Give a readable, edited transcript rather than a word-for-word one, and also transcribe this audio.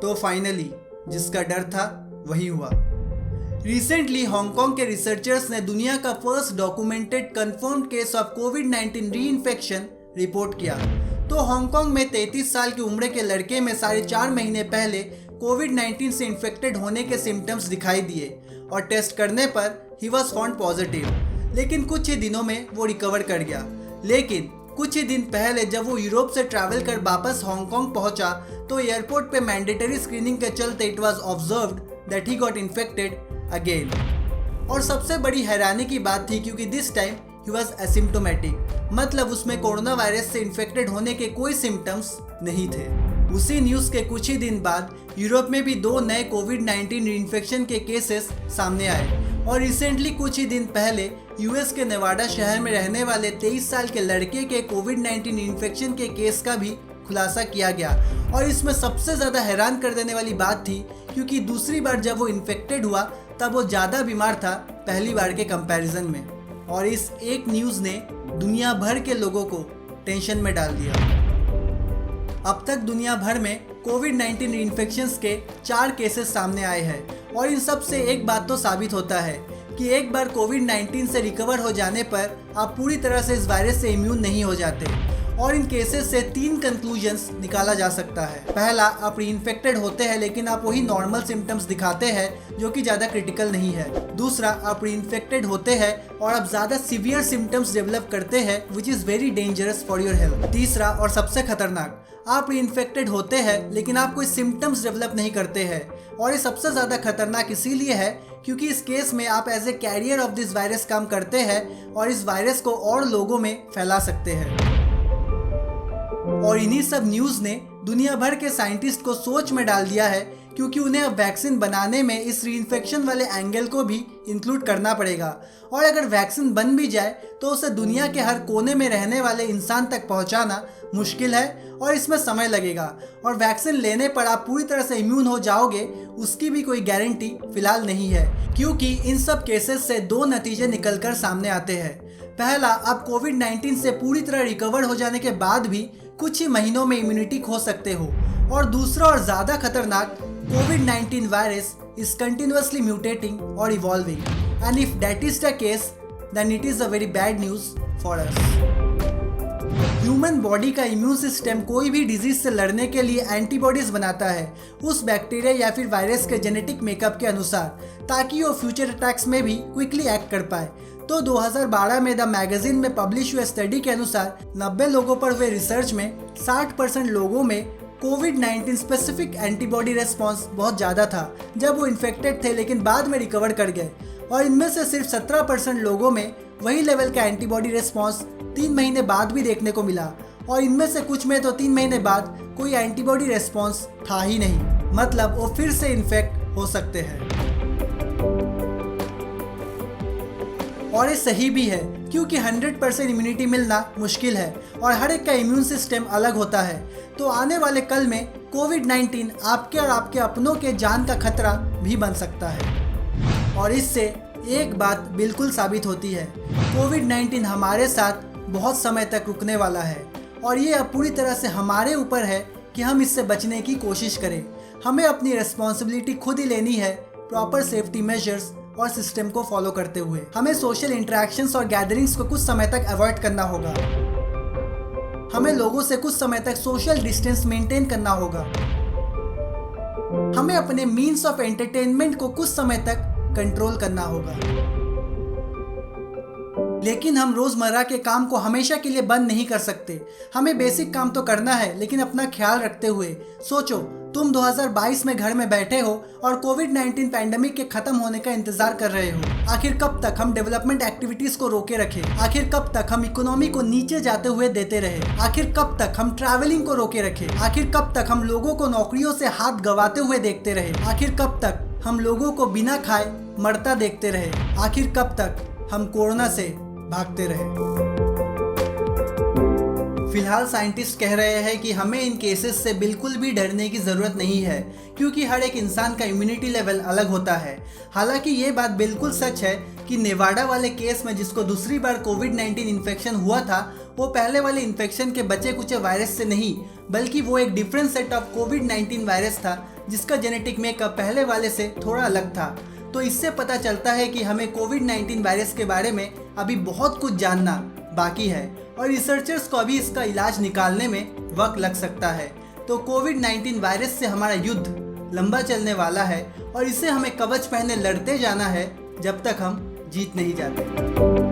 तो फाइनली जिसका डर था वही हुआ। रिसेंटली हांगकांग के रिसर्चर्स ने दुनिया का first documented confirmed case of कोविड-19 री इन्फेक्शन रिपोर्ट किया। तो हांगकांग में 33 साल की उम्र के लड़के में 4.5 महीने पहले कोविड-19 से इन्फेक्टेड होने के सिम्टम्स दिखाई दिए और टेस्ट करने पर ही वॉज फाउंड पॉजिटिव, लेकिन कुछ ही दिनों में वो रिकवर कर गया। लेकिन कुछ ही दिन पहले जब वो यूरोप से ट्रैवल कर वापस हांगकांग पहुंचा तो एयरपोर्ट पे मैंडेटरी स्क्रीनिंग के चलते it was observed that he got infected again. और सबसे बड़ी हैरानी की बात थी क्योंकि this time he was asymptomatic, मतलब उसमें कोरोना वायरस से इन्फेक्टेड होने के कोई सिम्टम्स नहीं थे। उसी न्यूज़ के कुछ ही दिन बाद यूरोप में भी 2 नए कोविड-19 इन्फेक्शन के केसेस सामने आए और रिसेंटली कुछ ही दिन पहले यूएस के नेवाडा शहर में रहने वाले 23 साल के लड़के के कोविड-19 इन्फेक्शन के केस का भी खुलासा किया गया। और इसमें सबसे ज़्यादा हैरान कर देने वाली बात थी क्योंकि दूसरी बार जब वो इन्फेक्टेड हुआ तब वो ज़्यादा बीमार था पहली बार के कंपैरिजन में। और इस एक न्यूज़ ने दुनिया भर के लोगों को टेंशन में डाल दिया। अब तक दुनिया भर में कोविड-19 इन्फेक्शंस के 4 केसेस सामने आए हैं और इन सब से एक बात तो साबित होता है कि एक बार कोविड-19 से रिकवर हो जाने पर आप पूरी तरह से इस वायरस से इम्यून नहीं हो जाते। और इन केसेस से 3 कंक्लूजन्स निकाला जा सकता है। पहला, आप री-इन्फेक्टेड होते हैं लेकिन आप वही नॉर्मल सिम्टम्स दिखाते हैं जो कि ज़्यादा क्रिटिकल नहीं है। दूसरा, आप री-इन्फेक्टेड होते हैं और आप ज़्यादा सीवियर सिम्टम्स डेवलप करते हैं which is very dangerous for your health. तीसरा और सबसे खतरनाक, आप री-इन्फेक्टेड होते हैं लेकिन आप कोई सिम्टम्स डेवलप नहीं करते हैं। और ये सबसे ज़्यादा खतरनाक इसीलिए है क्योंकि इस केस में आप as a carrier of this virus काम करते हैं और इस वायरस को और लोगों में फैला सकते हैं। और इन्हीं सब न्यूज़ ने दुनिया भर के साइंटिस्ट को सोच में डाल दिया है क्योंकि उन्हें अब वैक्सीन बनाने में इस री-इन्फेक्शन वाले एंगल को भी इंक्लूड करना पड़ेगा। और अगर वैक्सीन बन भी जाए तो उसे दुनिया के हर कोने में रहने वाले इंसान तक पहुंचाना मुश्किल है और इसमें समय लगेगा। और वैक्सीन लेने पर आप पूरी तरह से इम्यून हो जाओगे उसकी भी कोई गारंटी फिलहाल नहीं है क्योंकि इन सब केसेस से 2 नतीजे निकलकर सामने आते हैं। पहला, आप कोविड-19 से पूरी तरह रिकवर हो जाने के बाद भी कुछ ही महीनों में इम्यूनिटी खो सकते हो। और दूसरा और ज़्यादा खतरनाक, कोविड-19 वायरस इज कंटिन्यूअसली म्यूटेटिंग और evolving and if that is the case then it is a very bad news for us. Human body का इम्यून सिस्टम कोई भी डिजीज से लड़ने के लिए एंटीबॉडीज बनाता है उस बैक्टीरिया या फिर वायरस के जेनेटिक मेकअप के अनुसार ताकि वो फ्यूचर अटैक्स में भी क्विकली एक्ट कर पाए। तो 2012 में द मैगजीन में पब्लिश हुए स्टडी के अनुसार 90 लोगों पर हुए रिसर्च में 60% लोगों में कोविड-19 स्पेसिफिक एंटीबॉडी रेस्पॉन्स बहुत ज़्यादा था जब वो इन्फेक्टेड थे लेकिन बाद में रिकवर कर गए। और इनमें से सिर्फ 17% लोगों में वही लेवल का एंटीबॉडी रेस्पॉन्स 3 महीने बाद भी देखने को मिला और इनमें से कुछ में तो 3 महीने बाद कोई एंटीबॉडी रेस्पॉन्स था ही नहीं, मतलब वो फिर से इन्फेक्ट हो सकते हैं। और ये सही भी है क्योंकि 100% इम्यूनिटी मिलना मुश्किल है और हर एक का इम्यून सिस्टम अलग होता है। तो आने वाले कल में कोविड-19 आपके और आपके अपनों के जान का खतरा भी बन सकता है। और इससे एक बात बिल्कुल साबित होती है, कोविड-19 हमारे साथ बहुत समय तक रुकने वाला है और ये अब पूरी तरह से हमारे ऊपर है कि हम इससे बचने की कोशिश करें। हमें अपनी रिस्पॉन्सिबिलिटी खुद ही लेनी है, प्रॉपर सेफ्टी मेजर्स और सिस्टम को फॉलो करते हुए। हमें सोशल इंटरेक्शंस और गैदरिंग्स को कुछ समय तक अवॉइड करना होगा। हमें लोगों से कुछ समय तक सोशल डिस्टेंस मेंटेन करना होगा। हमें अपने मीन्स ऑफ एंटरटेनमेंट को कुछ समय तक कंट्रोल करना होगा। लेकिन हम रोजमर्रा के काम को हमेशा के लिए बंद नहीं कर सकते। हमें बेसिक काम तो करना है लेकिन अपना ख्याल रखते हुए। सोचो, तुम 2022 में घर में बैठे हो और कोविड-19 पैंडेमिक के खत्म होने का इंतजार कर रहे हो। आखिर कब तक हम डेवलपमेंट एक्टिविटीज को रोके रखें? आखिर कब तक हम इकोनॉमी को नीचे जाते हुए देते रहे? आखिर कब तक हम ट्रैवलिंग को रोके रखें? आखिर कब तक हम लोगों को नौकरियों से हाथ गंवाते हुए देखते रहे? आखिर कब तक हम लोगों को बिना खाए मरता देखते रहे? आखिर कब तक हम कोरोना से भागते रहे? फिलहाल साइंटिस्ट कह रहे हैं कि हमें इन केसेस से बिल्कुल भी डरने की ज़रूरत नहीं है क्योंकि हर एक इंसान का इम्यूनिटी लेवल अलग होता है। हालांकि ये बात बिल्कुल सच है कि नेवाडा वाले केस में जिसको दूसरी बार कोविड-19 इन्फेक्शन हुआ था वो पहले वाले इन्फेक्शन के बचे कुचे वायरस से नहीं बल्कि वो एक different set of covid virus था जिसका जेनेटिक मेकअप पहले वाले से थोड़ा अलग था। तो इससे पता चलता है कि हमें कोविड-19 वायरस के बारे में अभी बहुत कुछ जानना बाकी है और रिसर्चर्स को अभी इसका इलाज निकालने में वक्त लग सकता है। तो कोविड-19 वायरस से हमारा युद्ध लंबा चलने वाला है और इसे हमें कवच पहने लड़ते जाना है जब तक हम जीत नहीं जाते।